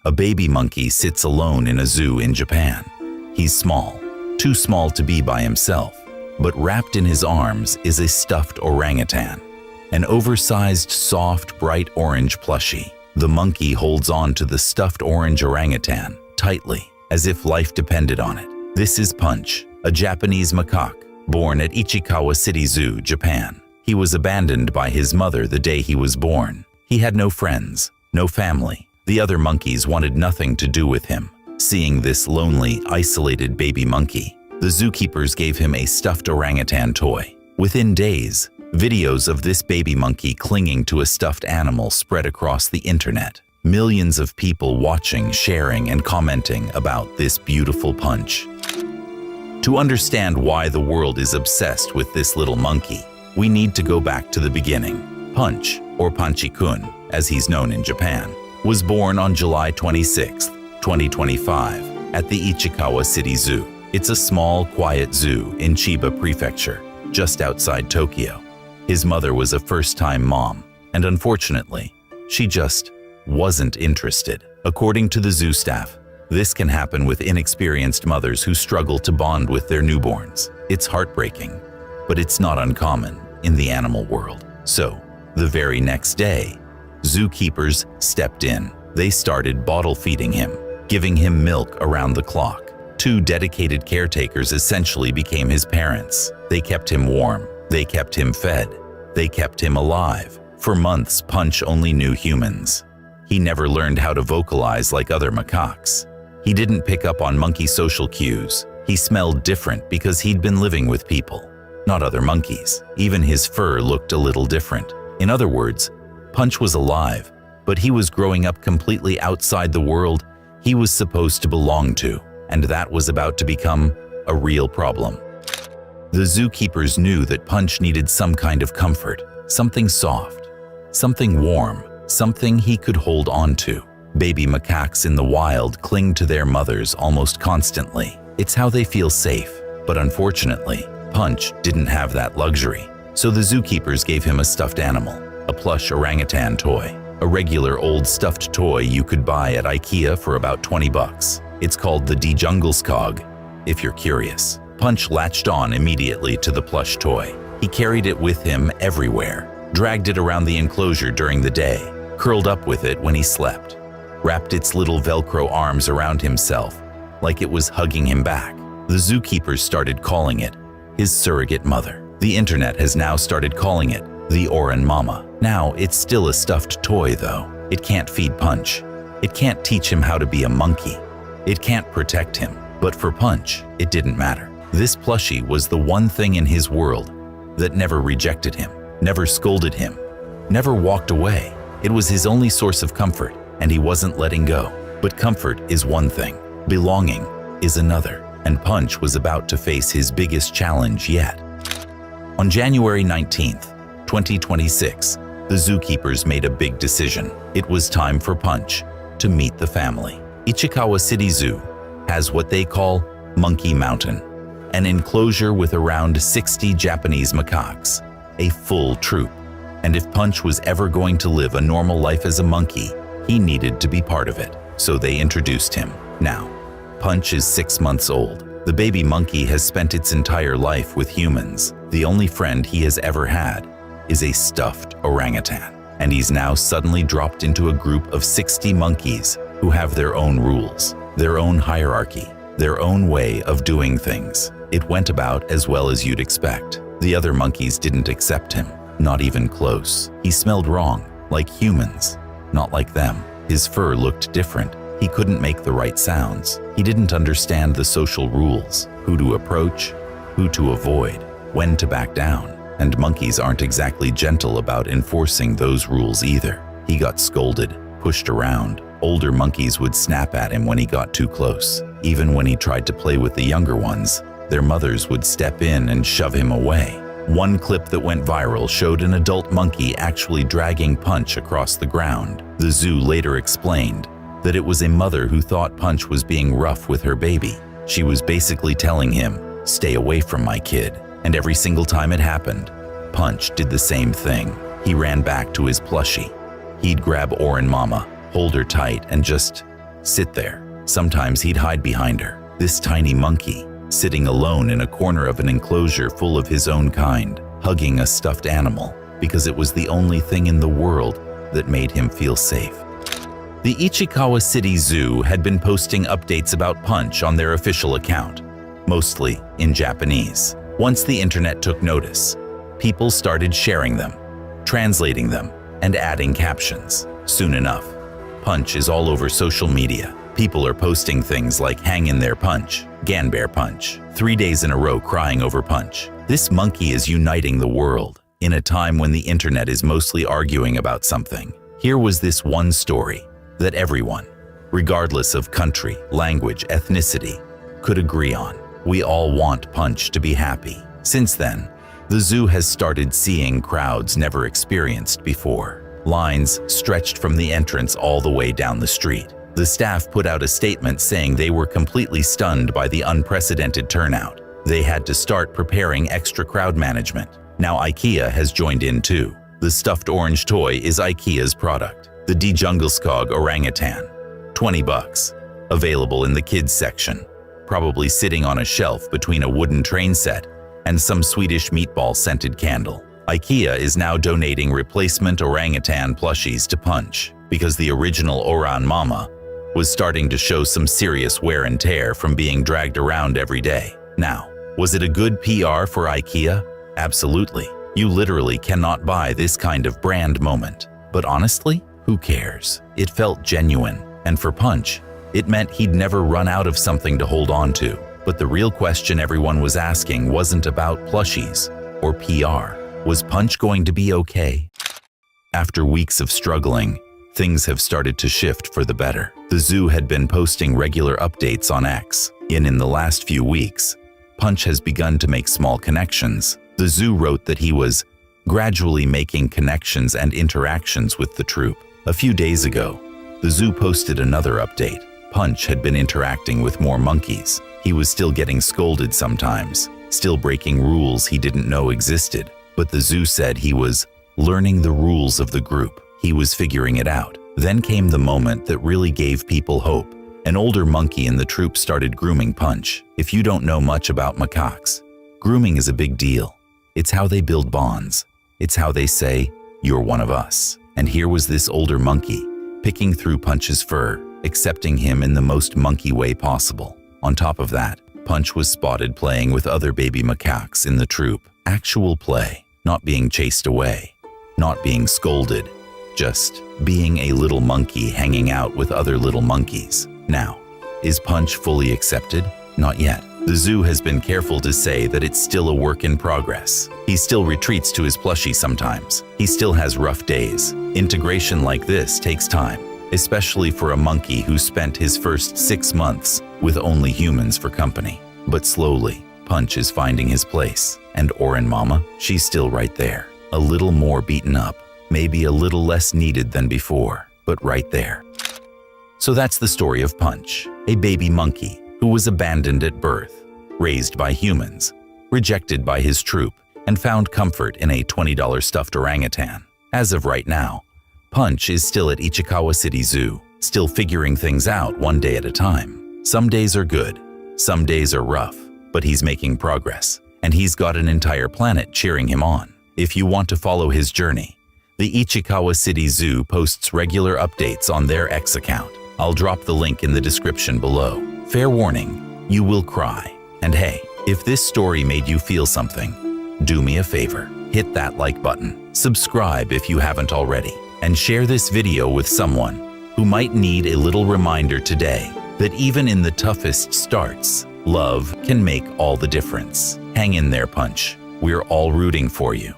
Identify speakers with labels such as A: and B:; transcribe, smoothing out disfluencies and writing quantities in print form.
A: A baby monkey sits alone in a zoo in Japan. He's small, too small to be by himself, but wrapped in his arms is a stuffed orangutan, an oversized, soft, bright orange plushie. The monkey holds on to the stuffed orange orangutan tightly, as if life depended on it. This is Punch, a Japanese macaque, born at Ichikawa City Zoo, Japan. He was abandoned by his mother the day he was born. He had no friends, no family. The other monkeys wanted nothing to do with him. Seeing this lonely, isolated baby monkey, the zookeepers gave him a stuffed orangutan toy. Within days, videos of this baby monkey clinging to a stuffed animal spread across the internet. Millions of people watching, sharing, and commenting about this beautiful Punch. To understand why the world is obsessed with this little monkey, we need to go back to the beginning. Punch, or Panchi-kun, as he's known in Japan, was born on July 26, 2025, at the Ichikawa City Zoo. It's a small, quiet zoo in Chiba Prefecture, just outside Tokyo. His mother was a first-time mom, and unfortunately, she just wasn't interested. According to the zoo staff, this can happen with inexperienced mothers who struggle to bond with their newborns. It's heartbreaking, but it's not uncommon in the animal world. So, the very next day, zookeepers stepped in. They started bottle feeding him, giving him milk around the clock. 2 dedicated caretakers essentially became his parents. They kept him warm, they kept him fed, they kept him alive. For months, Punch only knew humans. He never learned how to vocalize like other macaques. He didn't pick up on monkey social cues. He smelled different because he'd been living with people, not other monkeys. Even his fur looked a little different. In other words, Punch was alive, but he was growing up completely outside the world he was supposed to belong to, and that was about to become a real problem. The zookeepers knew that Punch needed some kind of comfort, something soft, something warm, something he could hold on to. Baby macaques in the wild cling to their mothers almost constantly. It's how they feel safe, but unfortunately, Punch didn't have that luxury. So the zookeepers gave him a stuffed animal, a plush orangutan toy, a regular old stuffed toy you could buy at Ikea for about 20 bucks. It's called the Die Djungelskog, if you're curious. Punch latched on immediately to the plush toy. He carried it with him everywhere, dragged it around the enclosure during the day, curled up with it when he slept, wrapped its little Velcro arms around himself like it was hugging him back. The zookeepers started calling it his surrogate mother. The internet has now started calling it the Oran Mama. Now, it's still a stuffed toy though. It can't feed Punch. It can't teach him how to be a monkey. It can't protect him. But for Punch, it didn't matter. This plushie was the one thing in his world that never rejected him, never scolded him, never walked away. It was his only source of comfort, and he wasn't letting go. But comfort is one thing, belonging is another, and Punch was about to face his biggest challenge yet. On January 19th, 2026, the zookeepers made a big decision. It was time for Punch to meet the family. Ichikawa City Zoo has what they call Monkey Mountain, an enclosure with around 60 Japanese macaques, a full troop. And if Punch was ever going to live a normal life as a monkey, he needed to be part of it. So they introduced him. Now, Punch is 6 months old. The baby monkey has spent its entire life with humans. The only friend he has ever had is a stuffed orangutan. And he's now suddenly dropped into a group of 60 monkeys who have their own rules, their own hierarchy, their own way of doing things. It went about as well as you'd expect. The other monkeys didn't accept him, not even close. He smelled wrong, like humans, not like them. His fur looked different. He couldn't make the right sounds. He didn't understand the social rules, who to approach, who to avoid, when to back down. And monkeys aren't exactly gentle about enforcing those rules either. He got scolded, pushed around. Older monkeys would snap at him when he got too close. Even when he tried to play with the younger ones, their mothers would step in and shove him away. One clip that went viral showed an adult monkey actually dragging Punch across the ground. The zoo later explained that it was a mother who thought Punch was being rough with her baby. She was basically telling him, "Stay away from my kid." And every single time it happened, Punch did the same thing. He ran back to his plushie. He'd grab Oran Mama, hold her tight, and just sit there. Sometimes he'd hide behind her. This tiny monkey, sitting alone in a corner of an enclosure full of his own kind, hugging a stuffed animal because it was the only thing in the world that made him feel safe. The Ichikawa City Zoo had been posting updates about Punch on their official account, mostly in Japanese. Once the internet took notice, people started sharing them, translating them, and adding captions. Soon enough, Punch is all over social media. People are posting things like "Hang in there, Punch," "Ganbear Punch," 3 days in a row crying over Punch. This monkey is uniting the world in a time when the internet is mostly arguing about something. Here was this one story that everyone, regardless of country, language, ethnicity, could agree on. We all want Punch to be happy. Since then, the zoo has started seeing crowds never experienced before. Lines stretched from the entrance all the way down the street. The staff put out a statement saying they were completely stunned by the unprecedented turnout. They had to start preparing extra crowd management. Now Ikea has joined in too. The stuffed orange toy is Ikea's product. The Djungelskog orangutan, $20, available in the kids section, probably sitting on a shelf between a wooden train set and some Swedish meatball scented candle. Ikea is now donating replacement orangutan plushies to Punch because the original Oran Mama was starting to show some serious wear and tear from being dragged around every day. Now, was it a good PR for Ikea? Absolutely. You literally cannot buy this kind of brand moment. But honestly, who cares? It felt genuine, and for Punch, it meant he'd never run out of something to hold on to. But the real question everyone was asking wasn't about plushies or PR. Was Punch going to be okay? After weeks of struggling, things have started to shift for the better. The zoo had been posting regular updates on X. In the last few weeks, Punch has begun to make small connections. The zoo wrote that he was gradually making connections and interactions with the troop. A few days ago, the zoo posted another update. Punch had been interacting with more monkeys. He was still getting scolded sometimes, still breaking rules he didn't know existed. But the zoo said he was learning the rules of the group. He was figuring it out. Then came the moment that really gave people hope. An older monkey in the troop started grooming Punch. If you don't know much about macaques, grooming is a big deal. It's how they build bonds. It's how they say, "You're one of us." And here was this older monkey, picking through Punch's fur, accepting him in the most monkey way possible. On top of that, Punch was spotted playing with other baby macaques in the troop. Actual play, not being chased away, not being scolded, just being a little monkey hanging out with other little monkeys. Now, is Punch fully accepted? Not yet. The zoo has been careful to say that it's still a work in progress. He still retreats to his plushie sometimes. He still has rough days. Integration like this takes time, especially for a monkey who spent his first 6 months with only humans for company. But slowly, Punch is finding his place. And Oran Mama, she's still right there. A little more beaten up, maybe a little less needed than before, but right there. So that's the story of Punch, a baby monkey who was abandoned at birth, raised by humans, rejected by his troop, and found comfort in a $20 stuffed orangutan. As of right now, Punch is still at Ichikawa City Zoo, still figuring things out one day at a time. Some days are good, some days are rough, but he's making progress, and he's got an entire planet cheering him on. If you want to follow his journey, the Ichikawa City Zoo posts regular updates on their X account. I'll drop the link in the description below. Fair warning, you will cry. And hey, if this story made you feel something, do me a favor, hit that like button, subscribe if you haven't already, and share this video with someone who might need a little reminder today that even in the toughest starts, love can make all the difference. Hang in there, Punch. We're all rooting for you.